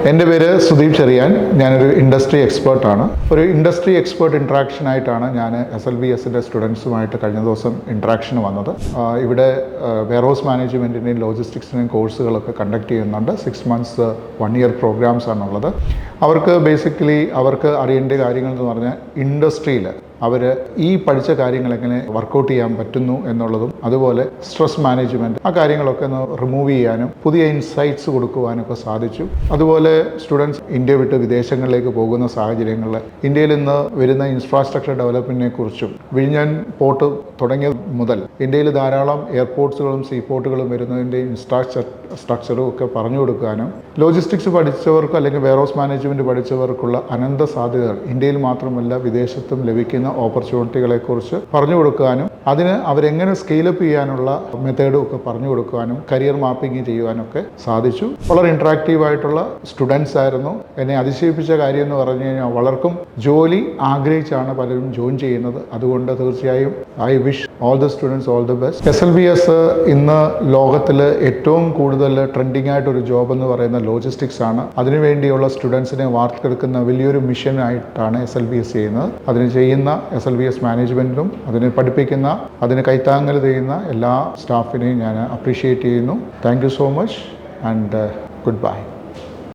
എൻ്റെ പേര് സുദീപ് ചെറിയാൻ. ഞാനൊരു ഇൻഡസ്ട്രി എക്സ്പേർട്ടാണ്. ഒരു ഇൻഡസ്ട്രി എക്സ്പേർട്ട് ഇൻട്രാക്ഷനായിട്ടാണ് ഞാൻ SLBSൻ്റെ സ്റ്റുഡൻസുമായിട്ട് കഴിഞ്ഞ ദിവസം ഇൻട്രാക്ഷൻ വന്നത്. ഇവിടെ വെയർഹൗസ് മാനേജ്മെൻറ്റിൻ്റെയും ലോജിസ്റ്റിക്സിൻ്റെയും കോഴ്സുകളൊക്കെ കണ്ടക്ട് ചെയ്യുന്നുണ്ട്. 6 months 1 year പ്രോഗ്രാംസ് ആണുള്ളത്. അവർക്ക് ബേസിക്കലി അവർക്ക് അറിയേണ്ട കാര്യങ്ങൾ എന്ന് പറഞ്ഞാൽ ഇൻഡസ്ട്രിയിൽ അവർ ഈ പഠിച്ച കാര്യങ്ങൾ എങ്ങനെ വർക്കൗട്ട് ചെയ്യാൻ പറ്റുന്നു എന്നുള്ളതും, അതുപോലെ സ്ട്രെസ് മാനേജ്മെൻറ്റ്, ആ കാര്യങ്ങളൊക്കെ ഒന്ന് റിമൂവ് ചെയ്യാനും പുതിയ ഇൻസൈറ്റ്സ് കൊടുക്കുവാനൊക്കെ സാധിച്ചു. അതുപോലെ സ്റ്റുഡൻസ് ഇന്ത്യ വിട്ട് വിദേശങ്ങളിലേക്ക് പോകുന്ന സാഹചര്യങ്ങളിൽ ഇന്ത്യയിൽ ഇന്ന് വരുന്ന ഇൻഫ്രാസ്ട്രക്ചർ ഡെവലപ്മെൻറ്റിനെ കുറിച്ചും, വിഴിഞ്ഞൻ പോർട്ട് തുടങ്ങിയത് മുതൽ ഇന്ത്യയിൽ ധാരാളം എയർപോർട്ട്സുകളും സീപോർട്ടുകളും വരുന്നതിൻ്റെ സ്ട്രക്ചറും ഒക്കെ പറഞ്ഞു കൊടുക്കാനും, ലോജിസ്റ്റിക്സ് പഠിച്ചവർക്ക് അല്ലെങ്കിൽ വെയർഹൗസ് മാനേജ്മെൻറ്റ് പഠിച്ചവർക്കുള്ള അനന്ത സാധ്യതകൾ ഇന്ത്യയിൽ മാത്രമല്ല വിദേശത്തും ലഭിക്കുന്ന ഓപ്പർച്യൂണിറ്റികളെക്കുറിച്ച് പറഞ്ഞു കൊടുക്കാനും, അതിന് അവരെങ്ങനെ സ്കെയിലപ്പ് ചെയ്യാനുള്ള മെത്തേഡും ഒക്കെ പറഞ്ഞു കൊടുക്കാനും, കരിയർ മാപ്പിംഗ് ചെയ്യുവാനൊക്കെ സാധിച്ചു. വളരെ ഇൻട്രാക്റ്റീവായിട്ടുള്ള സ്റ്റുഡൻസ് ആയിരുന്നു. എന്നെ അതിശയിപ്പിച്ച കാര്യം എന്ന് പറഞ്ഞു കഴിഞ്ഞാൽ വളർക്കും ജോലി ആഗ്രഹിച്ചാണ് പലരും ജോയിൻ ചെയ്യുന്നത്. അതുകൊണ്ട് തീർച്ചയായും I wish all the students all the best. SLBS ഇന്ന് ലോകത്തിൽ ഏറ്റവും കൂടുതൽ ട്രെൻഡിങ് ആയിട്ടൊരു ജോബ് എന്ന് പറയുന്ന ലോജിസ്റ്റിക്സ് ആണ്. അതിനുവേണ്ടിയുള്ള സ്റ്റുഡൻസിനെ വാർത്തെടുക്കുന്ന വലിയൊരു മിഷനായിട്ടാണ് SLBS ചെയ്യുന്നത്. അതിന് ചെയ്യുന്ന SLBS മാനേജ്മെൻറ്റിനും അതിനെ പഠിപ്പിക്കുന്ന, അതിന് കൈത്താങ്ങൽ ചെയ്യുന്ന എല്ലാ സ്റ്റാഫിനെയും ഞാൻ അപ്രീഷിയേറ്റ് ചെയ്യുന്നു. Thank you so much and good bye.